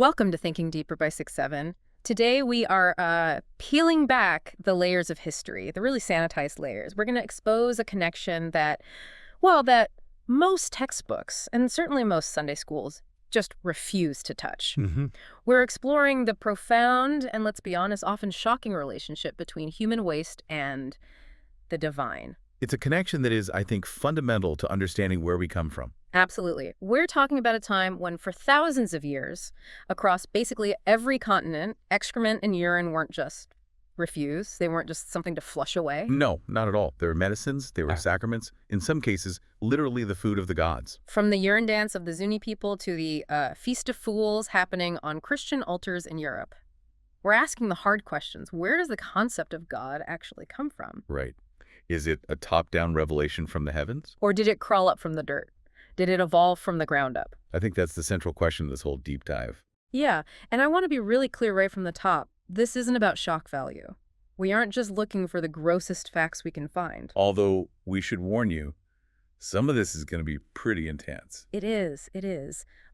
Welcome to Thinking Deeper by 6-7. Today we are peeling back the layers of history, the really sanitized layers. We're going to expose a connection that most textbooks, and certainly most Sunday schools, just refuse to touch. We're exploring the profound and, let's be honest, often shocking relationship between human waste and the divine. It's a connection that is, I think, fundamental to understanding where we come from. Absolutely. We're talking about a time when, for thousands of years, across basically every continent, excrement and urine weren't just refused. They weren't just something to flush away. No, not at all. They were medicines, they were sacraments, in some cases, literally the food of the gods. From the urine dance of the Zuni people to the Feast of Fools happening on Christian altars in Europe. We're asking the hard questions. Where does the concept of God actually come from? Right. Is it a top-down revelation from the heavens? Or did it crawl up from the dirt? Did it evolve from the ground up? I think that's the central question of this whole deep dive. Yeah, and I want to be really clear right from the top. This isn't about shock value. We aren't just looking for the grossest facts we can find. Although, we should warn you, some of this is going to be pretty intense. It is.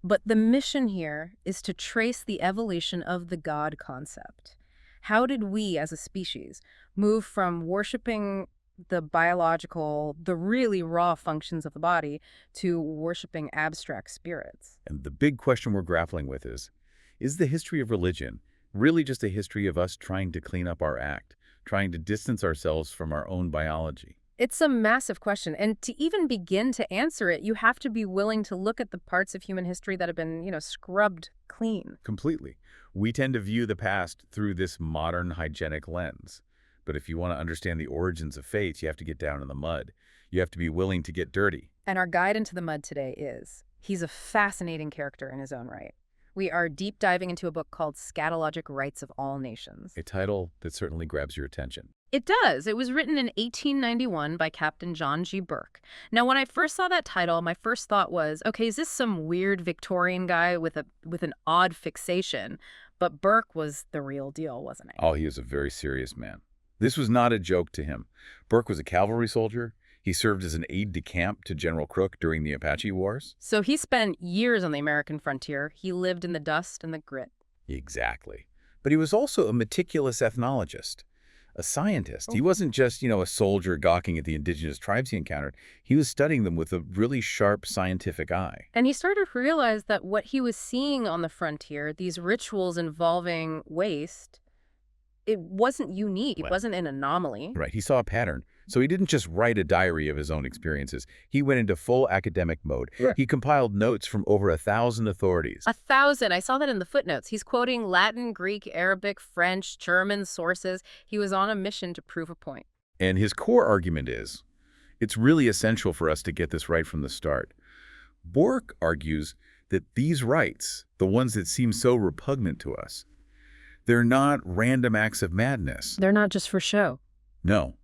But the mission here is to trace the evolution of the God concept. How did we, as a species, move from worshiping the biological, the really raw functions of the body, to worshiping abstract spirits? And the big question we're grappling with is the history of religion really just a history of us trying to clean up our act, trying to distance ourselves from our own biology? It's a massive question, and to even begin to answer it, you have to be willing to look at the parts of human history that have been, scrubbed clean. Completely. We tend to view the past through this modern hygienic lens. But if you want to understand the origins of faith, you have to get down in the mud. You have to be willing to get dirty. And our guide into the mud today he's a fascinating character in his own right. We are deep diving into a book called Scatalogic Rites of All Nations. A title that certainly grabs your attention. It does. It was written in 1891 by Captain John G. Bourke. Now, when I first saw that title, my first thought was, okay, is this some weird Victorian guy with an odd fixation? But Bourke was the real deal, wasn't he? Oh, he was a very serious man. This was not a joke to him. Bourke was a cavalry soldier. He served as an aide-de-camp to General Crook during the Apache Wars. So he spent years on the American frontier. He lived in the dust and the grit. Exactly. But he was also a meticulous ethnologist, a scientist. He wasn't just, a soldier gawking at the indigenous tribes he encountered. He was studying them with a really sharp scientific eye. And he started to realize that what he was seeing on the frontier, these rituals involving waste, it wasn't unique. It wasn't an anomaly. Right. He saw a pattern. So he didn't just write a diary of his own experiences. He went into full academic mode. Right. He compiled notes from over 1,000 authorities. 1,000. I saw that in the footnotes. He's quoting Latin, Greek, Arabic, French, German sources. He was on a mission to prove a point. And his core argument is, it's really essential for us to get this right from the start. Bourke argues that these rites, the ones that seem so repugnant to us, they're not random acts of madness. They're not just for show. No.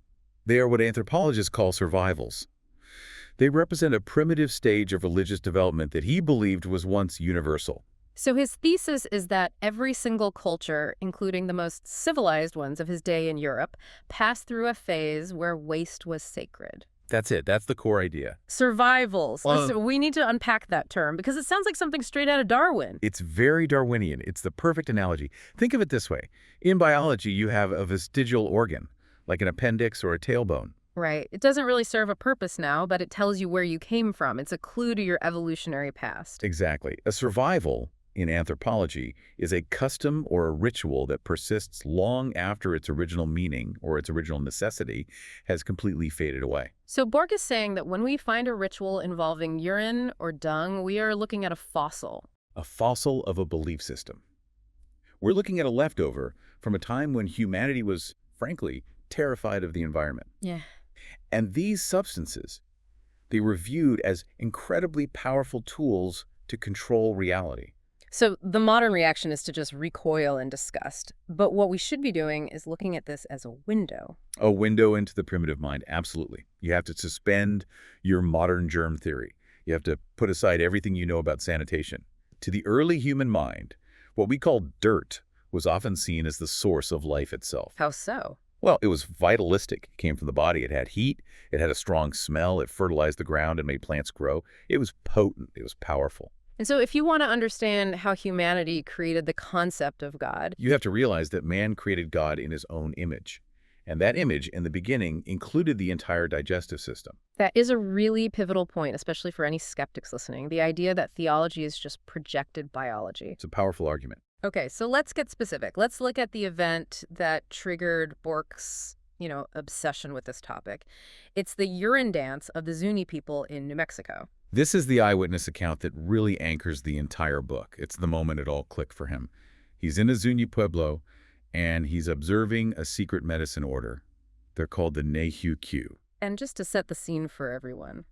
They are what anthropologists call survivals. They represent a primitive stage of religious development that he believed was once universal. So his thesis is that every single culture, including the most civilized ones of his day in Europe, passed through a phase where waste was sacred. That's it. That's the core idea. Survivals. So we need to unpack that term because it sounds like something straight out of Darwin. It's very Darwinian. It's the perfect analogy. Think of it this way. In biology, you have a vestigial organ, like an appendix or a tailbone. Right. It doesn't really serve a purpose now, but it tells you where you came from. It's a clue to your evolutionary past. Exactly. A survival, in anthropology, is a custom or a ritual that persists long after its original meaning or its original necessity has completely faded away. So Bourke is saying that when we find a ritual involving urine or dung, we are looking at a fossil. A fossil of a belief system. We're looking at a leftover from a time when humanity was, frankly, terrified of the environment. Yeah. And these substances, they were viewed as incredibly powerful tools to control reality. So the modern reaction is to just recoil in disgust. But what we should be doing is looking at this as a window. A window into the primitive mind, absolutely. You have to suspend your modern germ theory. You have to put aside everything you know about sanitation. To the early human mind, what we call dirt was often seen as the source of life itself. How so? Well, it was vitalistic. It came from the body. It had heat. It had a strong smell. It fertilized the ground and made plants grow. It was potent. It was powerful. And so if you want to understand how humanity created the concept of God, You have to realize that man created God in his own image. And that image, in the beginning, included the entire digestive system. that is a really pivotal point, especially for any skeptics listening, the idea that theology is just projected biology. It's a powerful argument. Okay, so let's get specific. Let's look at the event that triggered Bourke's, obsession with this topic. It's the urine dance of the Zuni people in New Mexico. This is the eyewitness account that really anchors the entire book. It's the moment it all clicked for him. He's in a Zuni pueblo, and he's observing a secret medicine order. They're called the Nehu. And just to set the scene for everyone,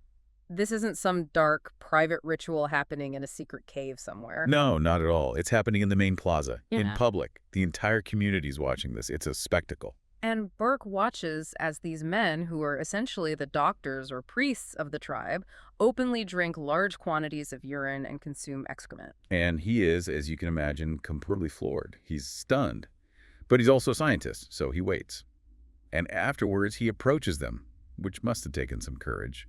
this isn't some dark, private ritual happening in a secret cave somewhere. No, not at all. It's happening in the main plaza, in Yeah. public. The entire community's watching this. It's a spectacle. And Bourke watches as these men, who are essentially the doctors or priests of the tribe, openly drink large quantities of urine and consume excrement. And he is, as you can imagine, completely floored. He's stunned. But he's also a scientist, so he waits. And afterwards, he approaches them, which must have taken some courage.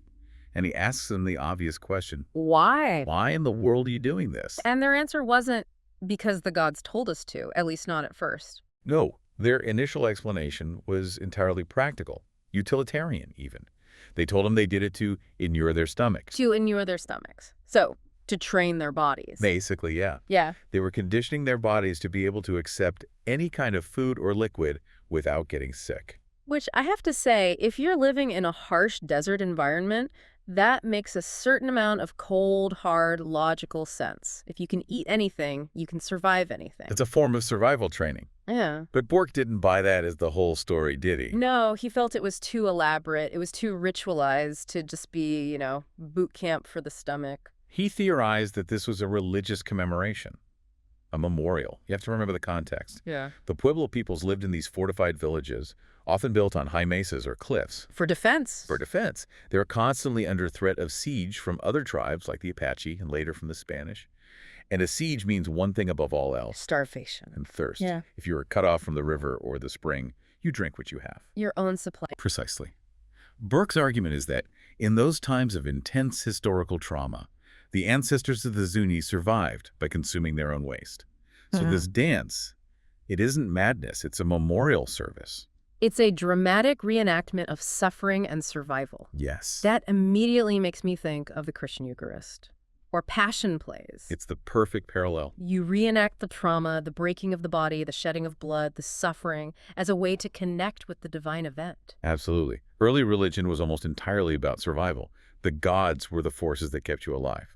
And he asks them the obvious question, Why? why in the world are you doing this? And their answer wasn't because the gods told us to, at least not at first. No, their initial explanation was entirely practical, utilitarian even. They told him they did it to inure their stomachs. To inure their stomachs. So, to train their bodies. Basically, yeah. Yeah. They were conditioning their bodies to be able to accept any kind of food or liquid without getting sick. Which I have to say, if you're living in a harsh desert environment, that makes a certain amount of cold, hard, logical sense. If you can eat anything, you can survive anything. It's a form of survival training. Yeah. But Bourke didn't buy that as the whole story, did he? No, he felt it was too elaborate. It was too ritualized to just be, boot camp for the stomach. He theorized that this was a religious commemoration, a memorial. You have to remember the context. Yeah. The Pueblo peoples lived in these fortified villages, often built on high mesas or cliffs. For defense. For defense. They were constantly under threat of siege from other tribes like the Apache and later from the Spanish. And a siege means one thing above all else, Starvation. and thirst. Yeah. If you were cut off from the river or the spring, you drink what you have. Your own supply. Precisely. Burke's argument is that in those times of intense historical trauma, the ancestors of the Zuni survived by consuming their own waste. So this dance, it isn't madness, it's a memorial service. It's a dramatic reenactment of suffering and survival. Yes. That immediately makes me think of the Christian Eucharist or Passion plays. It's the perfect parallel. You reenact the trauma, the breaking of the body, the shedding of blood, the suffering, as a way to connect with the divine event. Absolutely. Early religion was almost entirely about survival. The gods were the forces that kept you alive.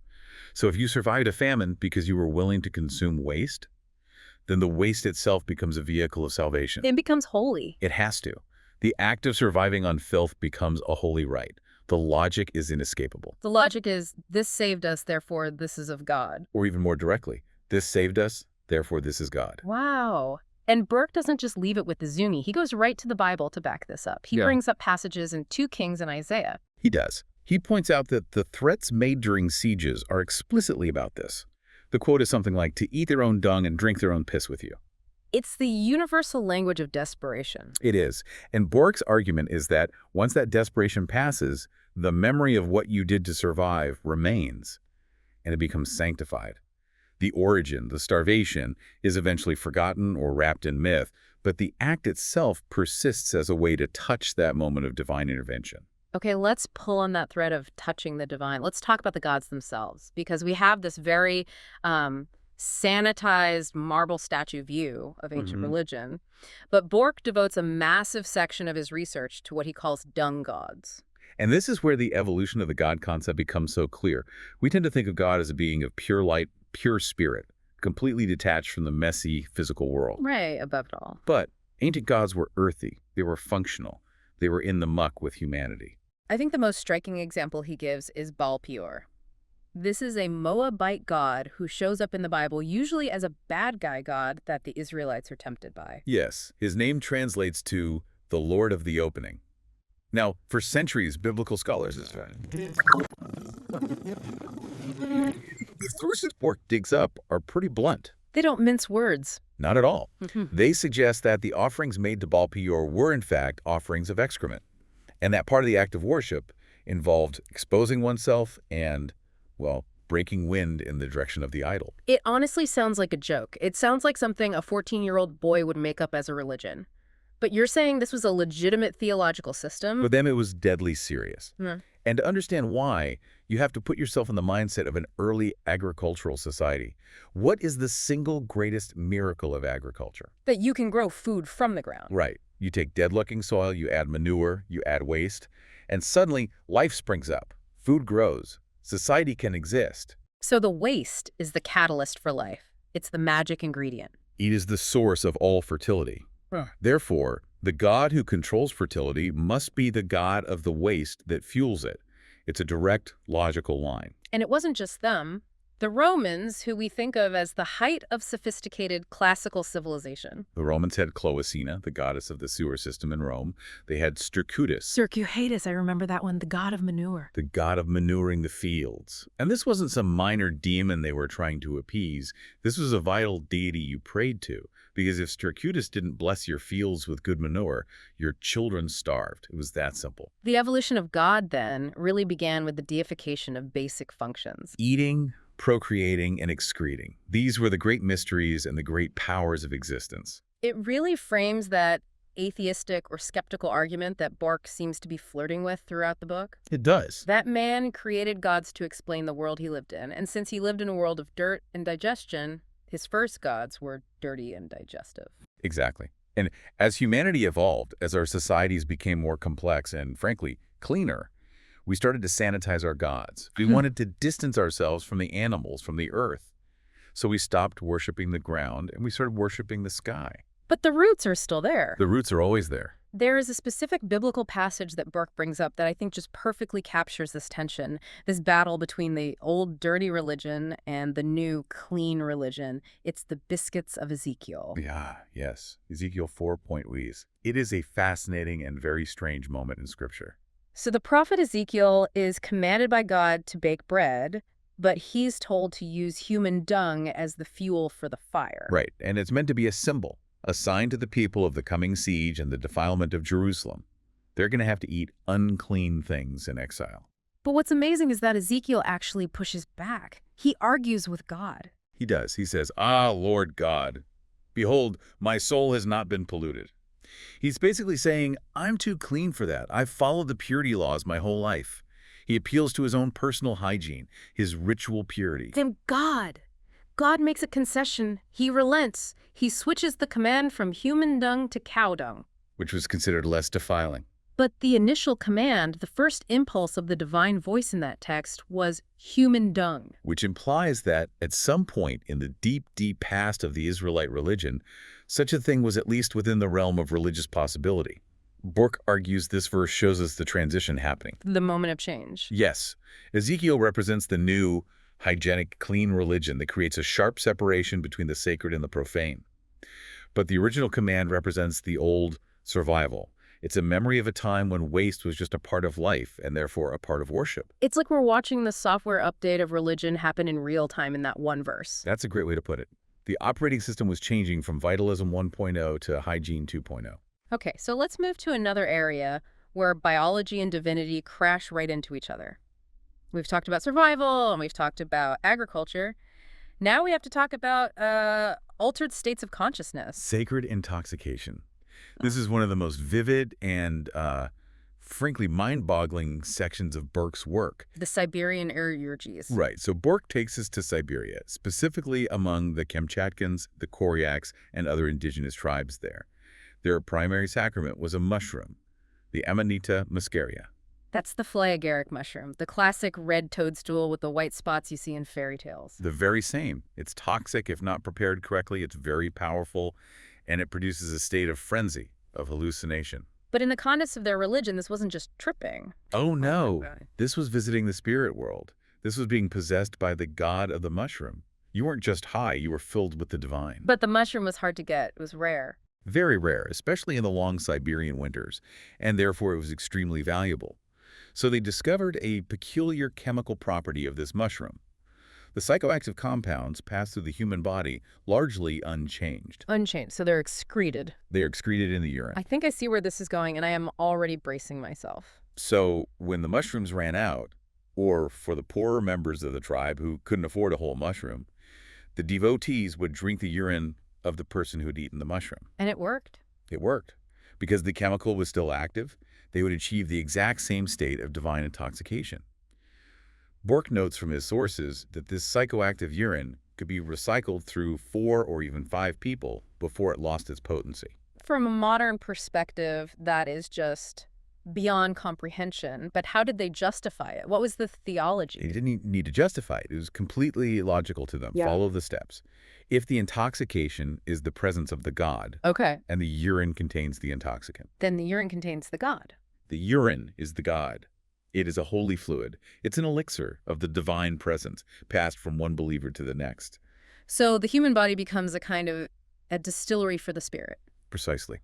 So if you survived a famine because you were willing to consume waste, then the waste itself becomes a vehicle of salvation. It becomes holy. It has to. The act of surviving on filth becomes a holy rite. The logic is inescapable. The logic is, this saved us, therefore this is of God. Or even more directly, this saved us, therefore this is God. Wow. And Bourke doesn't just leave it with the Zuni. He goes right to the Bible to back this up. He Yeah. brings up passages in 2 Kings and Isaiah. He does. He points out that the threats made during sieges are explicitly about this. The quote is something like, to eat their own dung and drink their own piss with you. It's the universal language of desperation. It is. And Bourke's argument is that once that desperation passes, the memory of what you did to survive remains, and it becomes sanctified. The origin, the starvation, is eventually forgotten or wrapped in myth, but the act itself persists as a way to touch that moment of divine intervention. Okay, let's pull on that thread of touching the divine. Let's talk about the gods themselves, because we have this very sanitized marble statue view of ancient religion. But Bourke devotes a massive section of his research to what he calls dung gods. And this is where the evolution of the God concept becomes so clear. We tend to think of God as a being of pure light, pure spirit, completely detached from the messy physical world. Right, above it all. But ancient gods were earthy. They were functional. They were in the muck with humanity. I think the most striking example he gives is Baal Peor. This is a Moabite god who shows up in the Bible usually as a bad guy god that the Israelites are tempted by. Yes, his name translates to the Lord of the Opening. Now, for centuries, biblical scholars the sources Bourke digs up are pretty blunt. They don't mince words. Not at all. They suggest that the offerings made to Baal Peor were, in fact, offerings of excrement, and that part of the act of worship involved exposing oneself and, well, breaking wind in the direction of the idol. It honestly sounds like a joke. It sounds like something a 14-year-old boy would make up as a religion. But you're saying this was a legitimate theological For system? them, it was deadly serious. Hmm. And to understand why, you have to put yourself in the mindset of an early agricultural society. What is the single greatest miracle of agriculture? That you can grow food from the ground. Right. You take dead-looking soil, you add manure, you add waste, and suddenly life springs up. Food grows. Society can exist. So the waste is the catalyst for life. It's the magic ingredient. It is the source of all fertility. Therefore, the god who controls fertility must be the god of the waste that fuels it. It's a direct, logical line. And it wasn't just them. The Romans, who we think of as the height of sophisticated classical civilization. The Romans had Cloacina, the goddess of the sewer system in Rome. They had Stercutus, Circuhatus, I remember that one, the god of manure. the god of manuring the fields. And this wasn't some minor demon they were trying to appease. This was a vital deity you prayed to. Because if Stercutus didn't bless your fields with good manure, your children starved. It was that simple. The evolution of God, then, really began with the deification of basic functions. Eating, procreating, and excreting. These were the great mysteries and the great powers of existence. It really frames that atheistic or skeptical argument that Bourke seems to be flirting with throughout the book. It does. That man created gods to explain the world he lived in, and since he lived in a world of dirt and digestion, his first gods were dirty and digestive. Exactly. And as humanity evolved, as our societies became more complex and, frankly, cleaner, we started to sanitize our gods. We wanted to distance ourselves from the animals, from the earth. So we stopped worshiping the ground and we started worshiping the sky. But the roots are still there. The roots are always there. There is a specific biblical passage that Bourke brings up that I think just perfectly captures this tension, this battle between the old dirty religion and the new clean religion. It's the biscuits of Ezekiel. Yeah, yes. Ezekiel 4.wees. It is a fascinating and very strange moment in Scripture. So the prophet Ezekiel is commanded by God to bake bread, but he's told to use human dung as the fuel for the fire. Right, and it's meant to be a symbol, a sign to the people of the coming siege and the defilement of Jerusalem. They're going to have to eat unclean things in exile. But what's amazing is that Ezekiel actually pushes back. He argues with God. He does. He says, "Ah, Lord God, behold, my soul has not been polluted." He's basically saying, I'm too clean for that. I've followed the purity laws my whole life. He appeals to his own personal hygiene, his ritual purity. Then God makes a concession. He relents. He switches the command from human dung to cow dung. Which was considered less defiling. But the initial command, the first impulse of the divine voice in that text was human dung. Which implies that at some point in the deep, deep past of the Israelite religion, such a thing was at least within the realm of religious possibility. Bourke argues this verse shows us the transition happening. The moment of change. Yes, Ezekiel represents the new, hygienic, clean religion that creates a sharp separation between the sacred and the profane. But the original command represents the old survival. It's a memory of a time when waste was just a part of life and therefore a part of worship. It's like we're watching the software update of religion happen in real time in that one verse. That's a great way to put it. The operating system was changing from vitalism 1.0 to hygiene 2.0. Okay, so let's move to another area where biology and divinity crash right into each other. We've talked about survival and we've talked about agriculture. Now we have to talk about altered states of consciousness. Sacred intoxication. This is one of the most vivid and, frankly, mind-boggling sections of Bourke's work. The Siberian orgies. Right, so Bourke takes us to Siberia, specifically among the Kamchatkans, the Koryaks, and other indigenous tribes there. Their primary sacrament was a mushroom, the Amanita muscaria. That's the flyagaric mushroom, the classic red toadstool with the white spots you see in fairy tales. The very same. It's toxic if not prepared correctly. It's very powerful, and it produces a state of frenzy, of hallucination. But in the context of their religion, this wasn't just tripping. Oh no, Okay. this was visiting the spirit world. This was being possessed by the god of the mushroom. You weren't just high, you were filled with the divine. But the mushroom was hard to get. It was rare. Very rare, especially in the long Siberian winters, and therefore it was extremely valuable. So they discovered a peculiar chemical property of this mushroom. The psychoactive compounds pass through the human body largely unchanged. Unchanged, so they're excreted. They are excreted in the urine. I think I see where this is going, and I am already bracing myself. So when the mushrooms ran out, Or for the poorer members of the tribe who couldn't afford a whole mushroom, the devotees would drink the urine of the person who had eaten the mushroom. And it worked. It worked. Because the chemical was still active, they would achieve the exact same state of divine intoxication. Bourke notes from his sources that this psychoactive urine could be recycled through 4 or even 5 people before it lost its potency. From a modern perspective, that is just beyond comprehension. But how did they justify it? What was the theology? They didn't need to justify it. It was completely logical to them. Yeah. Follow the steps. If the intoxication is the presence of the god, Okay. and the urine contains the intoxicant. Then the urine contains the god. The urine is the god. It is a holy fluid. It's an elixir of the divine presence, passed from one believer to the next. So the human body becomes a kind of a distillery for the spirit. Precisely.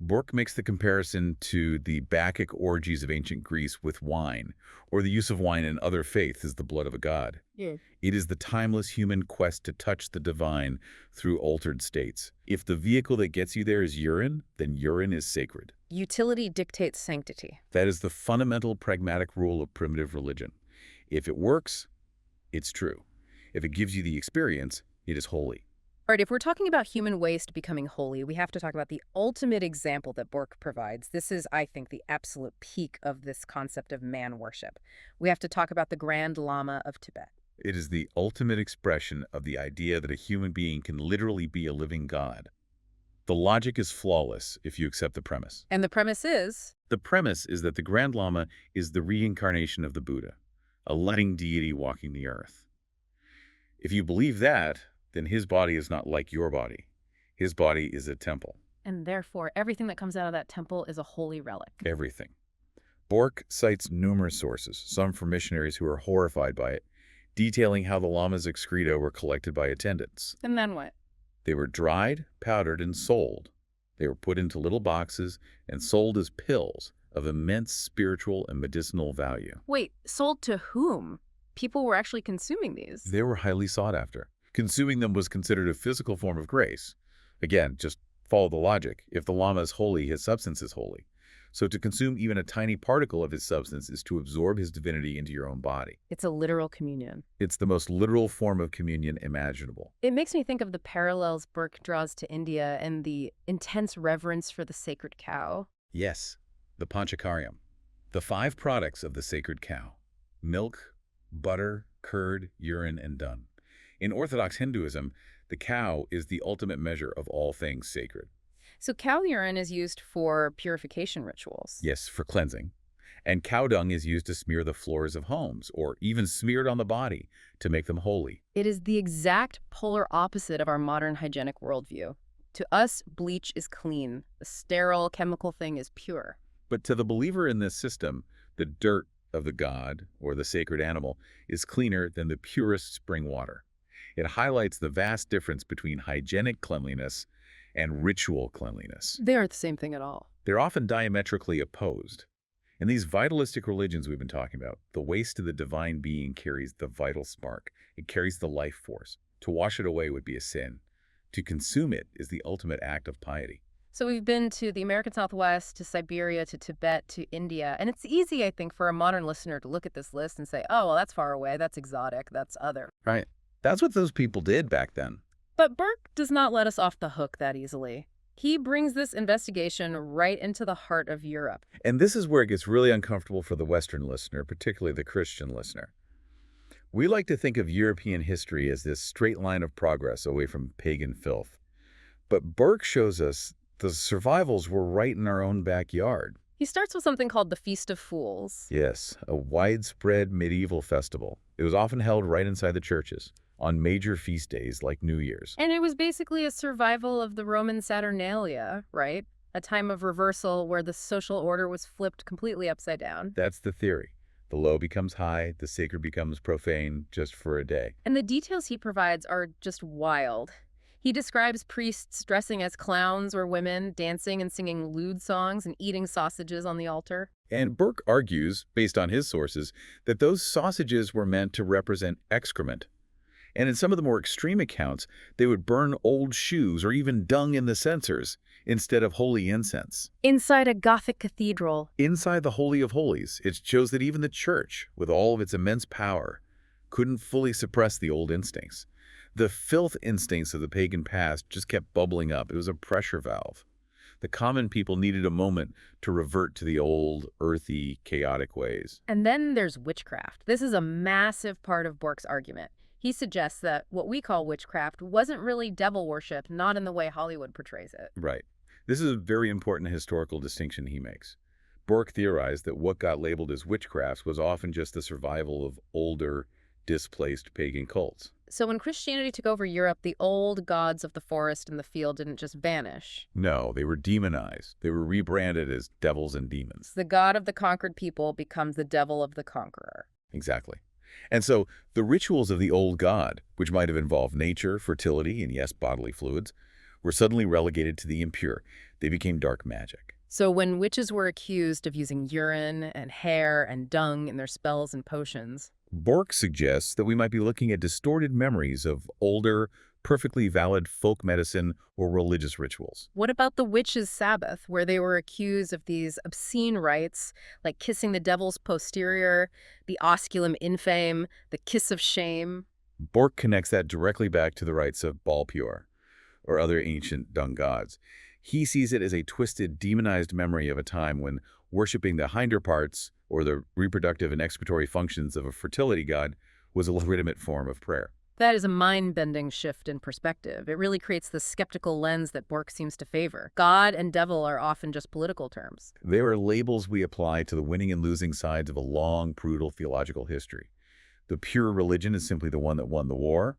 Bourke makes the comparison to the Bacchic orgies of ancient Greece with wine, or the use of wine in other faiths as the blood of a god. Yeah. It is the timeless human quest to touch the divine through altered states. If the vehicle that gets you there is urine, then urine is sacred. Utility dictates sanctity. That is the fundamental pragmatic rule of primitive religion. If it works, it's true. If it gives you the experience, it is holy. All right, if we're talking about human waste becoming holy, we have to talk about the ultimate example that Bourke provides. This is, I think, the absolute peak of this concept of man worship. We have to talk about the Grand Lama of Tibet. It is the ultimate expression of the idea that a human being can literally be a living god. The logic is flawless if you accept the premise. And the premise is? The premise is that the Grand Lama is the reincarnation of the Buddha, a letting deity walking the earth. If you believe that, then his body is not like your body. His body is a temple. And therefore, everything that comes out of that temple is a holy relic. Everything. Bourke cites numerous sources, some from missionaries who are horrified by it, detailing how the Lama's excreta were collected by attendants. And then what? They were dried, powdered, and sold. They were put into little boxes and sold as pills of immense spiritual and medicinal value. Wait, sold to whom? People were actually consuming these. They were highly sought after. Consuming them was considered a physical form of grace. Again, just follow the logic. If the Lama is holy, his substance is holy. So to consume even a tiny particle of his substance is to absorb his divinity into your own body. It's a literal communion. It's the most literal form of communion imaginable. It makes me think of the parallels Bourke draws to India and the intense reverence for the sacred cow. Yes, the Panchakaryam. The 5 products of the sacred cow: milk, butter, curd, urine, and dung. In Orthodox Hinduism, the cow is the ultimate measure of all things sacred. So cow urine is used for purification rituals. Yes, for cleansing. And cow dung is used to smear the floors of homes, or even smeared on the body to make them holy. It is the exact polar opposite of our modern hygienic worldview. To us, bleach is clean. The sterile chemical thing is pure. But to the believer in this system, the dirt of the god, or the sacred animal, is cleaner than the purest spring water. It highlights the vast difference between hygienic cleanliness and ritual cleanliness. They aren't the same thing at all. They're often diametrically opposed. In these vitalistic religions we've been talking about, the waste of the divine being carries the vital spark. It carries the life force. To wash it away would be a sin. To consume it is the ultimate act of piety. So we've been to the American Southwest, to Siberia, to Tibet, to India. And it's easy, I think, for a modern listener to look at this list and say, oh, well, that's far away, that's exotic, that's other. Right. That's what those people did back then. But Bourke does not let us off the hook that easily. He brings this investigation right into the heart of Europe. And this is where it gets really uncomfortable for the Western listener, particularly the Christian listener. We like to think of European history as this straight line of progress away from pagan filth. But Bourke shows us the survivals were right in our own backyard. He starts with something called the Feast of Fools. Yes, a widespread medieval festival. It was often held right inside the churches on major feast days like New Year's. And it was basically a survival of the Roman Saturnalia, right? A time of reversal where the social order was flipped completely upside down. That's the theory. The low becomes high, the sacred becomes profane just for a day. And the details he provides are just wild. He describes priests dressing as clowns or women, dancing and singing lewd songs and eating sausages on the altar. And Bourke argues, based on his sources, that those sausages were meant to represent excrement. And in some of the more extreme accounts, they would burn old shoes or even dung in the censers. instead of holy incense. Inside a Gothic cathedral. Inside the Holy of Holies, it shows that even the church, with all of its immense power, couldn't fully suppress the old instincts. The filth instincts of the pagan past just kept bubbling up. It was a pressure valve. The common people needed a moment to revert to the old, earthy, chaotic ways. And then there's witchcraft. This is a massive part of Bourke's argument. He suggests that what we call witchcraft wasn't really devil worship, not in the way Hollywood portrays it. Right. This is a very important historical distinction he makes. Bourke theorized that what got labeled as witchcraft was often just the survival of older, displaced pagan cults. So when Christianity took over Europe, the old gods of the forest and the field didn't just vanish. No, they were demonized. They were rebranded as devils and demons. The god of the conquered people becomes the devil of the conqueror. Exactly. And so the rituals of the old god, which might have involved nature, fertility, and yes, bodily fluids, were suddenly relegated to the impure. They became dark magic. So when witches were accused of using urine and hair and dung in their spells and potions, Bourke suggests that we might be looking at distorted memories of older, perfectly valid folk medicine or religious rituals. what about the witches' Sabbath, where they were accused of these obscene rites, like kissing the devil's posterior, the osculum infame, the kiss of shame? Bourke connects that directly back to the rites of Balpur, or other ancient dung gods. He sees it as a twisted, demonized memory of a time when worshipping the hinder parts, or the reproductive and expiatory functions of a fertility god, was a legitimate form of prayer. That is a mind-bending shift in perspective. It really creates the skeptical lens that Bourke seems to favor. God and devil are often just political terms. They are labels we apply to the winning and losing sides of a long, brutal theological history. The pure religion is simply the one that won the war.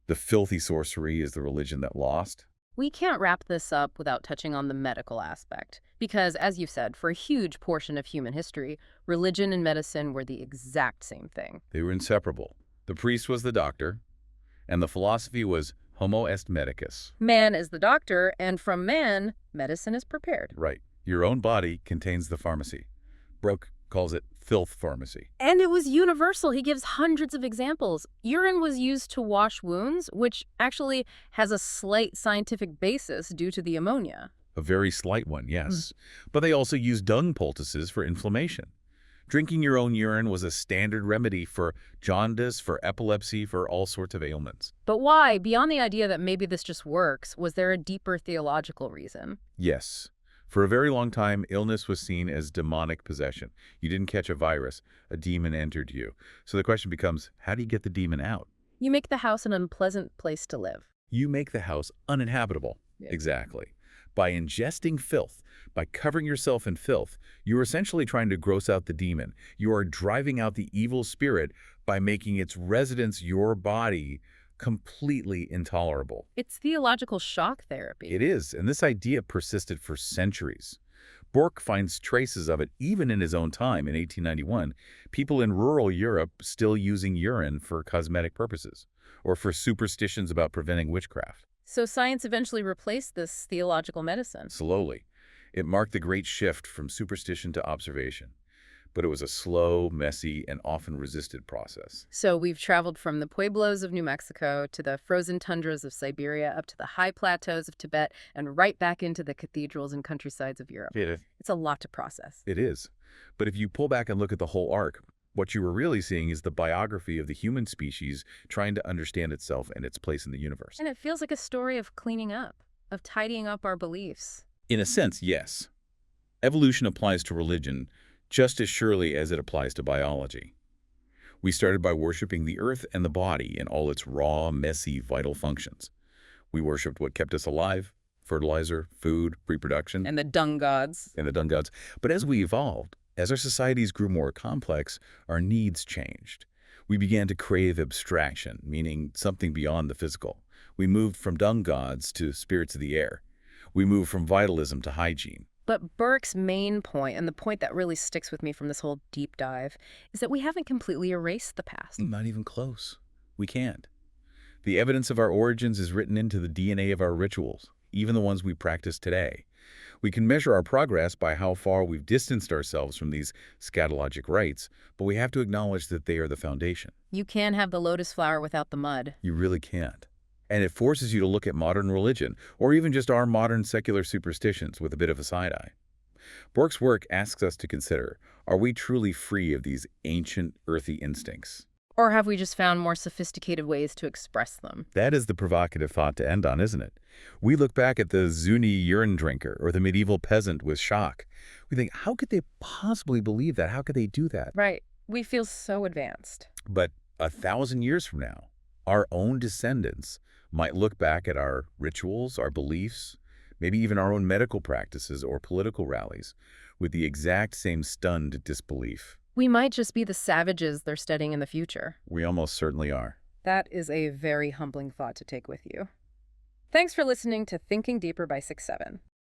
The filthy sorcery is the religion that lost. We can't wrap this up without touching on the medical aspect, because, as you said, for a huge portion of human history, religion and medicine were the exact same thing. They were inseparable. The priest was the doctor, and the philosophy was homo est medicus. Man is the doctor, and from man, medicine is prepared. Right. Your own body contains the pharmacy. Bourke calls it filth pharmacy. And it was universal. He gives hundreds of examples. Urine was used to wash wounds, which actually has a slight scientific basis due to the ammonia. A very slight one, yes. But they also used dung poultices for inflammation. Drinking your own urine was a standard remedy for jaundice, for epilepsy, for all sorts of ailments. But why? Beyond the idea that maybe this just works, was there a deeper theological reason? Yes. For a very long time, illness was seen as demonic possession. You didn't catch a virus. A demon entered you. So the question becomes, how do you get the demon out? You make the house an unpleasant place to live. You make the house uninhabitable. Yeah. Exactly. By ingesting filth, by covering yourself in filth, you're essentially trying to gross out the demon. You are driving out the evil spirit by making its residence, your body, completely intolerable. It's theological shock therapy. It is, and this idea persisted for centuries. Bourke finds traces of it even in his own time in 1891, people in rural Europe still using urine for cosmetic purposes, or for superstitions about preventing witchcraft. So science eventually replaced this theological medicine. Slowly. It marked the great shift from superstition to observation. But it was a slow, messy, and often resisted process. So we've traveled from the pueblos of New Mexico to the frozen tundras of Siberia up to the high plateaus of Tibet and right back into the cathedrals and countrysides of Europe. It's a lot to process. It is. But if you pull back and look at the whole arc, what you were really seeing is the biography of the human species trying to understand itself and its place in the universe. And it feels like a story of cleaning up, of tidying up our beliefs. In a sense, yes. Evolution applies to religion just as surely as it applies to biology. We started by worshiping the earth and the body in all its raw, messy, vital functions. We worshipped what kept us alive: fertilizer, food, reproduction. And the dung gods. And the dung gods. But as we evolved, as our societies grew more complex, our needs changed. We began to crave abstraction, meaning something beyond the physical. We moved from dung gods to spirits of the air. We moved from vitalism to hygiene. But Bourke's main point, and the point that really sticks with me from this whole deep dive, is that we haven't completely erased the past. Not even close. We can't. The evidence of our origins is written into the DNA of our rituals, even the ones we practice today. We can measure our progress by how far we've distanced ourselves from these scatalogic rites, but we have to acknowledge that they are the foundation. You can't have the lotus flower without the mud. You really can't. And it forces you to look at modern religion, or even just our modern secular superstitions with a bit of a side eye. Bourke's work asks us to consider, are we truly free of these ancient, earthy instincts? Or have we just found more sophisticated ways to express them? That is the provocative thought to end on, isn't it? We look back at the Zuni urine drinker or the medieval peasant with shock. We think, how could they possibly believe that? How could they do that? Right. We feel so advanced. But 1,000 years from now, our own descendants might look back at our rituals, our beliefs, maybe even our own medical practices or political rallies with the exact same stunned disbelief. We might just be the savages they're studying in the future. We almost certainly are. That is a very humbling thought to take with you. Thanks for listening to Thinking Deeper by 6-7.